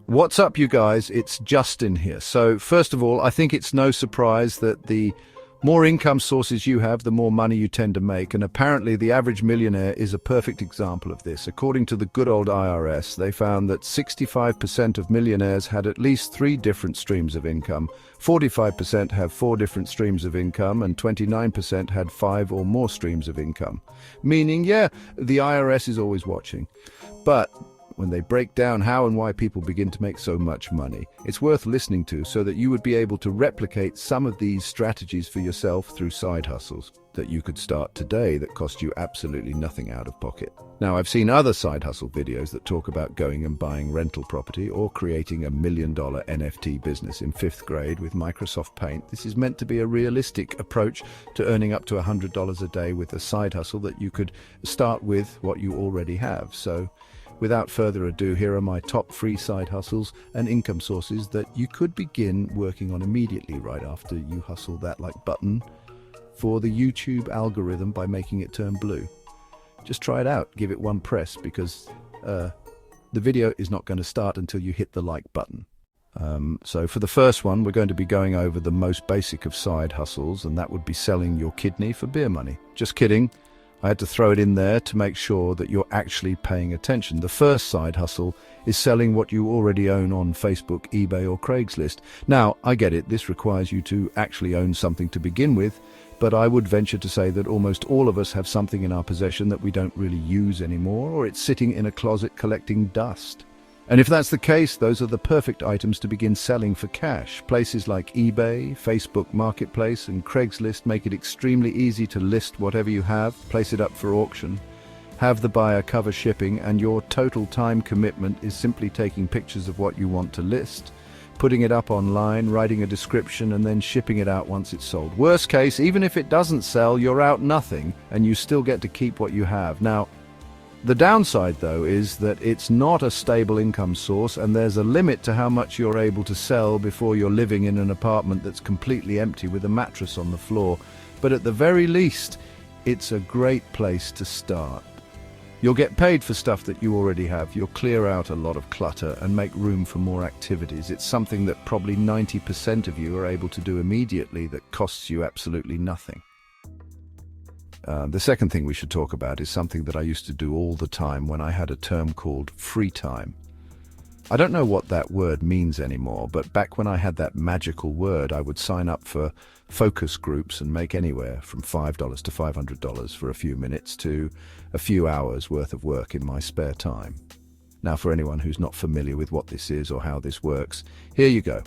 What's up, you guys? It's Justin here. So, first of all, I think it's no surprise that the more income sources you have, the more money you tend to make. And apparently, the average millionaire is a perfect example of this. According to the good old IRS, they found that 65% of millionaires had at least 3 different streams of income, 45% have 4 different streams of income, and 29% had 5 or more streams of income. Meaning, yeah, the IRS is always watching. But when they break down how and why people begin to make so much money, it's worth listening to so that you would be able to replicate some of these strategies for yourself through side hustles that you could start today that cost you absolutely nothing out of pocket. Now, I've seen other side hustle videos that talk about going and buying rental property or creating $1 million NFT business in 5th grade with Microsoft Paint. This is meant to be a realistic approach to earning up to $100 a day with a side hustle that you could start with what you already have. So, without further ado, here are my top 3 side hustles and income sources that you could begin working on immediately right after you hustle that like button for the YouTube algorithm by making it turn blue. Just try it out, give it one press, because the video is not going to start until you hit the like button. So for the first one, we're going to be going over the most basic of side hustles, and that would be selling your kidney for beer money. Just kidding. I had to throw it in there to make sure that you're actually paying attention. The first side hustle is selling what you already own on Facebook, eBay, or Craigslist. Now, I get it, this requires you to actually own something to begin with, but I would venture to say that almost all of us have something in our possession that we don't really use anymore, or it's sitting in a closet collecting dust. And if that's the case, those are the perfect items to begin selling for cash. Places like eBay, Facebook Marketplace, and Craigslist make it extremely easy to list whatever you have, place it up for auction, have the buyer cover shipping, and your total time commitment is simply taking pictures of what you want to list, putting it up online, writing a description, and then shipping it out once it's sold. Worst case, even if it doesn't sell, you're out nothing, and you still get to keep what you have. Now, the downside, though, is that it's not a stable income source, and there's a limit to how much you're able to sell before you're living in an apartment that's completely empty with a mattress on the floor. But at the very least, it's a great place to start. You'll get paid for stuff that you already have. You'll clear out a lot of clutter and make room for more activities. It's something that probably 90% of you are able to do immediately that costs you absolutely nothing. The second thing we should talk about is something that I used to do all the time when I had a term called free time. I don't know what that word means anymore, but back when I had that magical word, I would sign up for focus groups and make anywhere from $5 to $500 for a few minutes to a few hours worth of work in my spare time. Now, for anyone who's not familiar with what this is or how this works, here you go.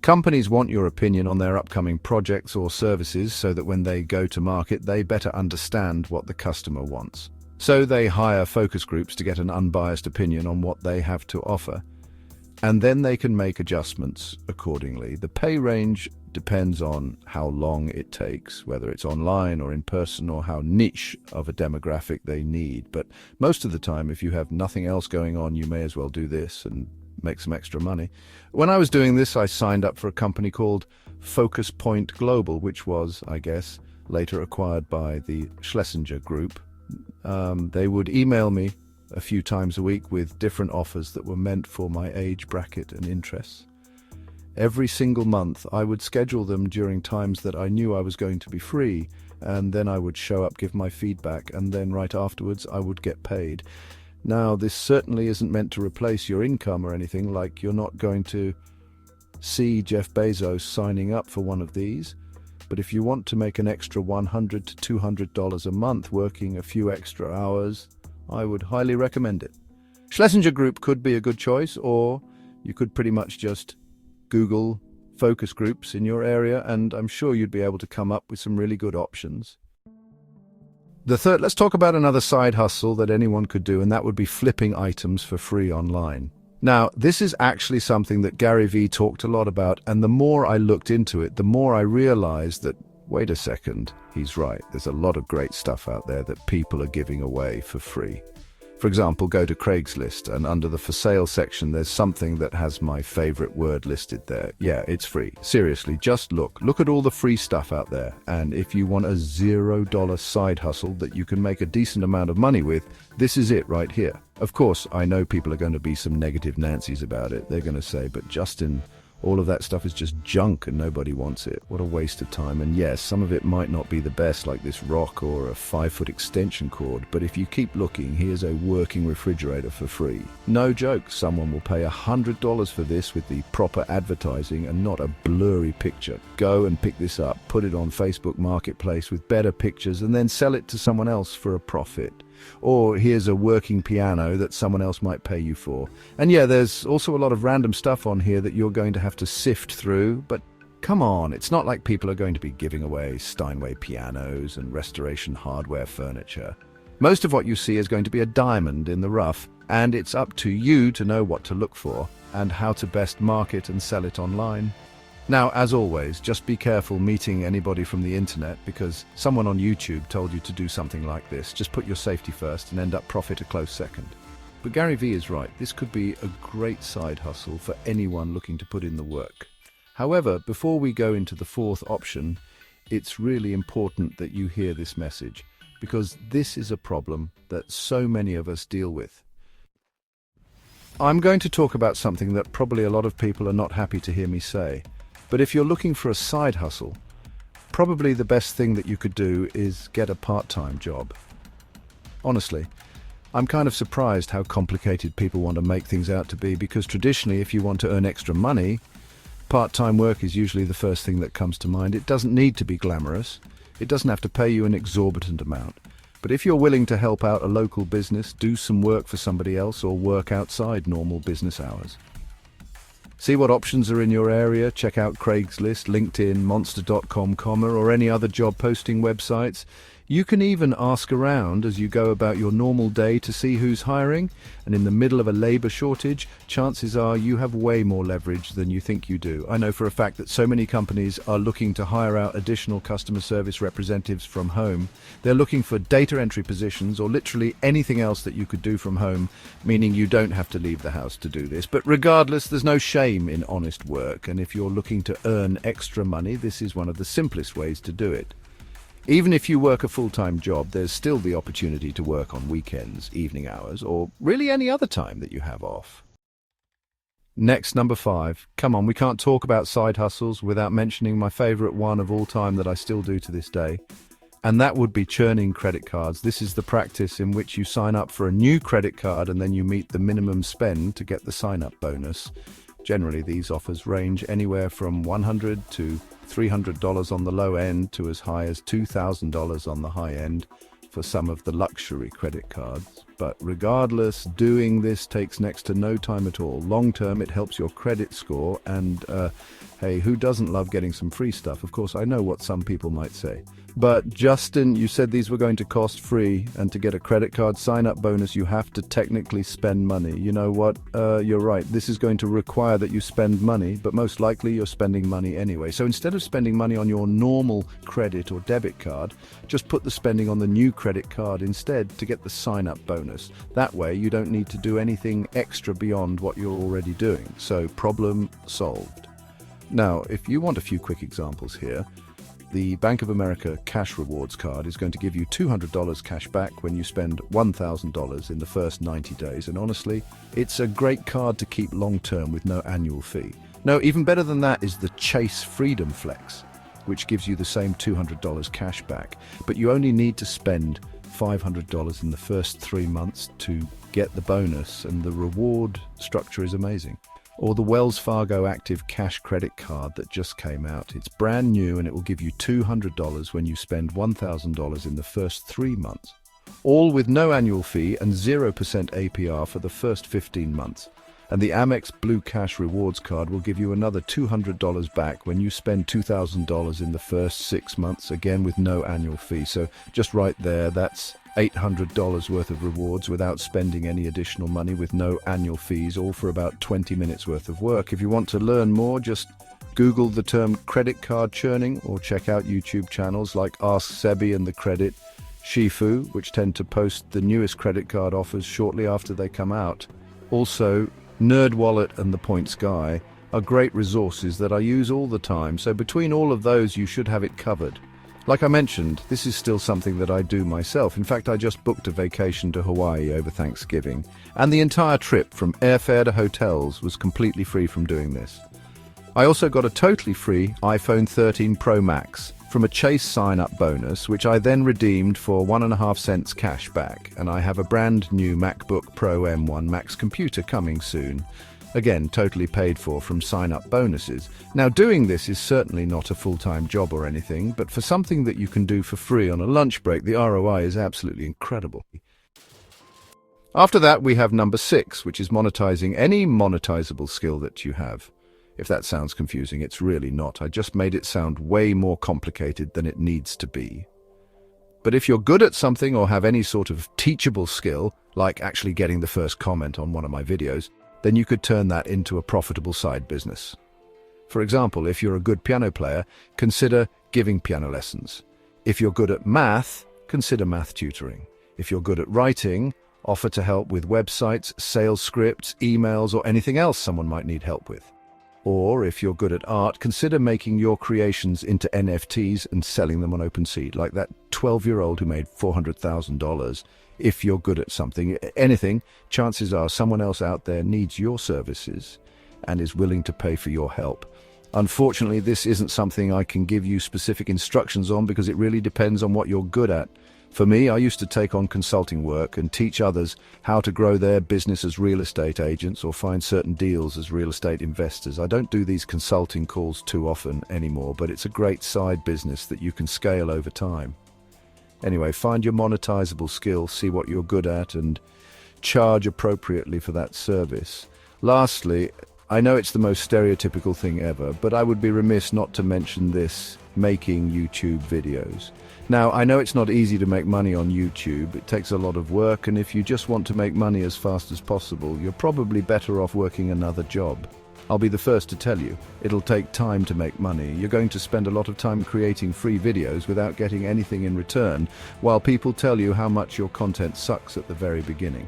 Companies want your opinion on their upcoming projects or services so that when they go to market, they better understand what the customer wants. So they hire focus groups to get an unbiased opinion on what they have to offer, and then they can make adjustments accordingly. The pay range depends on how long it takes, whether it's online or in person, or how niche of a demographic they need. But most of the time, if you have nothing else going on, you may as well do this and make some extra money. When I was doing this, I signed up for a company called Focus Point Global, which was, I guess, later acquired by the Schlesinger Group. They would email me a few times a week with different offers that were meant for my age bracket and interests. Every single month, I would schedule them during times that I knew I was going to be free, and then I would show up, give my feedback, and then right afterwards I would get paid. Now, this certainly isn't meant to replace your income or anything, like you're not going to see Jeff Bezos signing up for one of these. But if you want to make an extra $100 to $200 a month working a few extra hours, I would highly recommend it. Schlesinger Group could be a good choice, or you could pretty much just Google focus groups in your area, and I'm sure you'd be able to come up with some really good options. Let's talk about another side hustle that anyone could do, and that would be flipping items for free online. Now, this is actually something that Gary Vee talked a lot about, and the more I looked into it, the more I realized that, wait a second, he's right. There's a lot of great stuff out there that people are giving away for free. For example, go to Craigslist and under the for sale section, there's something that has my favorite word listed there. Yeah, it's free. Seriously, just look. Look at all the free stuff out there. And if you want a $0 side hustle that you can make a decent amount of money with, this is it right here. Of course, I know people are going to be some negative Nancy's about it. They're going to say, but Justin, all of that stuff is just junk and nobody wants it. What a waste of time. And yes, some of it might not be the best, like this rock or a 5-foot extension cord, but if you keep looking, here's a working refrigerator for free. No joke, someone will pay $100 for this with the proper advertising and not a blurry picture. Go and pick this up, put it on Facebook Marketplace with better pictures, and then sell it to someone else for a profit. Or here's a working piano that someone else might pay you for. And yeah, there's also a lot of random stuff on here that you're going to have to sift through, but come on, it's not like people are going to be giving away Steinway pianos and restoration hardware furniture. Most of what you see is going to be a diamond in the rough, and it's up to you to know what to look for and how to best market and sell it online. Now, as always, just be careful meeting anybody from the internet because someone on YouTube told you to do something like this. Just put your safety first and end up profit a close second. But Gary Vee is right. This could be a great side hustle for anyone looking to put in the work. However, before we go into the fourth option, it's really important that you hear this message because this is a problem that so many of us deal with. I'm going to talk about something that probably a lot of people are not happy to hear me say. But if you're looking for a side hustle, probably the best thing that you could do is get a part-time job. Honestly, I'm kind of surprised how complicated people want to make things out to be because traditionally, if you want to earn extra money, part-time work is usually the first thing that comes to mind. It doesn't need to be glamorous. It doesn't have to pay you an exorbitant amount. But if you're willing to help out a local business, do some work for somebody else, or work outside normal business hours. See what options are in your area, check out Craigslist, LinkedIn, Monster.com, or any other job posting websites. You can even ask around as you go about your normal day to see who's hiring, and in the middle of a labor shortage, chances are you have way more leverage than you think you do. I know for a fact that so many companies are looking to hire out additional customer service representatives from home. They're looking for data entry positions or literally anything else that you could do from home, meaning you don't have to leave the house to do this. But regardless, there's no shame in honest work, and if you're looking to earn extra money, this is one of the simplest ways to do it. Even if you work a full-time job, there's still the opportunity to work on weekends, evening hours, or really any other time that you have off. Next, number 5. Come on, we can't talk about side hustles without mentioning my favorite one of all time that I still do to this day. And that would be churning credit cards. This is the practice in which you sign up for a new credit card and then you meet the minimum spend to get the sign-up bonus. Generally, these offers range anywhere from $100 to $300 on the low end to as high as $2,000 on the high end for some of the luxury credit cards. But regardless, doing this takes next to no time at all. Long term, it helps your credit score and, hey, who doesn't love getting some free stuff? Of course, I know what some people might say. But Justin, you said these were going to cost free, and to get a credit card sign-up bonus, you have to technically spend money. You know what? You're right. This is going to require that you spend money, but most likely you're spending money anyway. So instead of spending money on your normal credit or debit card, just put the spending on the new credit card instead to get the sign-up bonus. That way, you don't need to do anything extra beyond what you're already doing. So problem solved. Now, if you want a few quick examples here, the Bank of America Cash Rewards card is going to give you $200 cash back when you spend $1,000 in the first 90 days. And honestly, it's a great card to keep long-term with no annual fee. No, even better than that is the Chase Freedom Flex, which gives you the same $200 cash back. But you only need to spend $500 in the first 3 months to get the bonus, and the reward structure is amazing. Or the Wells Fargo Active Cash Credit Card that just came out. It's brand new and it will give you $200 when you spend $1,000 in the first 3 months. All with no annual fee and 0% APR for the first 15 months. And the Amex Blue Cash Rewards Card will give you another $200 back when you spend $2,000 in the first 6 months, again with no annual fee. So just right there, that's $800 worth of rewards without spending any additional money with no annual fees, all for about 20 minutes worth of work. If you want to learn more, just Google the term credit card churning or check out YouTube channels like Ask Sebi and The Credit. Shifu, which tend to post the newest credit card offers shortly after they come out. Also, NerdWallet and The Points Guy are great resources that I use all the time, so between all of those you should have it covered. Like I mentioned, this is still something that I do myself. In fact, I just booked a vacation to Hawaii over Thanksgiving, and the entire trip from airfare to hotels was completely free from doing this. I also got a totally free iPhone 13 Pro Max from a Chase sign-up bonus, which I then redeemed for 1.5 cents cash back, and I have a brand new MacBook Pro M1 Max computer coming soon. Again, totally paid for from sign-up bonuses. Now, doing this is certainly not a full-time job or anything, but for something that you can do for free on a lunch break, the ROI is absolutely incredible. After that, we have number 6, which is monetizing any monetizable skill that you have. If that sounds confusing, it's really not. I just made it sound way more complicated than it needs to be. But if you're good at something or have any sort of teachable skill, like actually getting the first comment on one of my videos, then you could turn that into a profitable side business. For example, if you're a good piano player, consider giving piano lessons. If you're good at math, consider math tutoring. If you're good at writing, offer to help with websites, sales scripts, emails, or anything else someone might need help with. Or if you're good at art, consider making your creations into NFTs and selling them on OpenSea, like that 12-year-old who made $400,000. If you're good at something, anything, chances are someone else out there needs your services and is willing to pay for your help. Unfortunately, this isn't something I can give you specific instructions on because it really depends on what you're good at. For me, I used to take on consulting work and teach others how to grow their business as real estate agents or find certain deals as real estate investors. I don't do these consulting calls too often anymore, but it's a great side business that you can scale over time. Anyway, find your monetizable skill, see what you're good at, and charge appropriately for that service. Lastly, I know it's the most stereotypical thing ever, but I would be remiss not to mention this: making YouTube videos. Now, I know it's not easy to make money on YouTube. It takes a lot of work, and if you just want to make money as fast as possible, you're probably better off working another job. I'll be the first to tell you, it'll take time to make money. You're going to spend a lot of time creating free videos without getting anything in return, while people tell you how much your content sucks at the very beginning.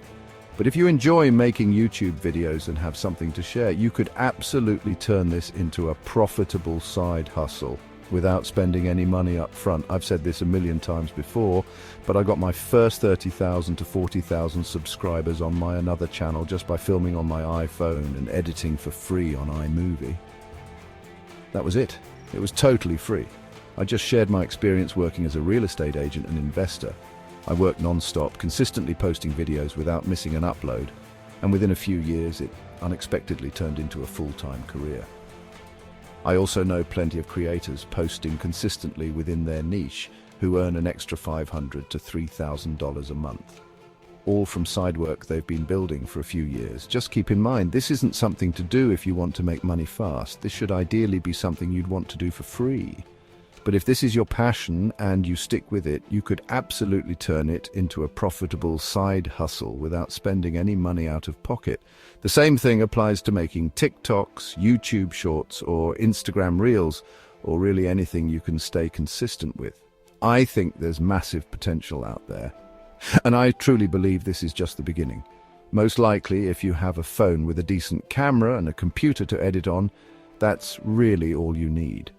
But if you enjoy making YouTube videos and have something to share, you could absolutely turn this into a profitable side hustle without spending any money up front. I've said this a million times before, but I got my first 30,000 to 40,000 subscribers on my another channel just by filming on my iPhone and editing for free on iMovie. That was it. It was totally free. I just shared my experience working as a real estate agent and investor. I worked non-stop, consistently posting videos without missing an upload, and within a few years it unexpectedly turned into a full-time career. I also know plenty of creators posting consistently within their niche who earn an extra $500 to $3,000 a month, all from side work they've been building for a few years. Just keep in mind, this isn't something to do if you want to make money fast. This should ideally be something you'd want to do for free. But if this is your passion and you stick with it, you could absolutely turn it into a profitable side hustle without spending any money out of pocket. The same thing applies to making TikToks, YouTube Shorts, or Instagram Reels, or really anything you can stay consistent with. I think there's massive potential out there. And I truly believe this is just the beginning. Most likely, if you have a phone with a decent camera and a computer to edit on, that's really all you need.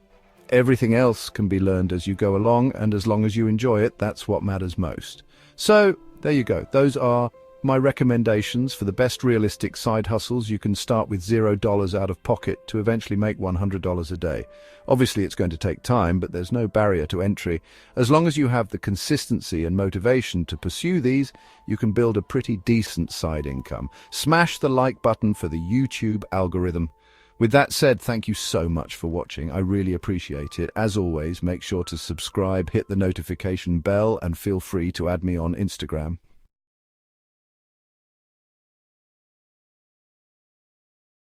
Everything else can be learned as you go along, and as long as you enjoy it, that's what matters most. So, there you go. Those are my recommendations for the best realistic side hustles. You can start with $0 out of pocket to eventually make $100 a day. Obviously, it's going to take time, but there's no barrier to entry. As long as you have the consistency and motivation to pursue these, you can build a pretty decent side income. Smash the like button for the YouTube algorithm. With that said, thank you so much for watching. I really appreciate it. As always, make sure to subscribe, hit the notification bell, and feel free to add me on Instagram.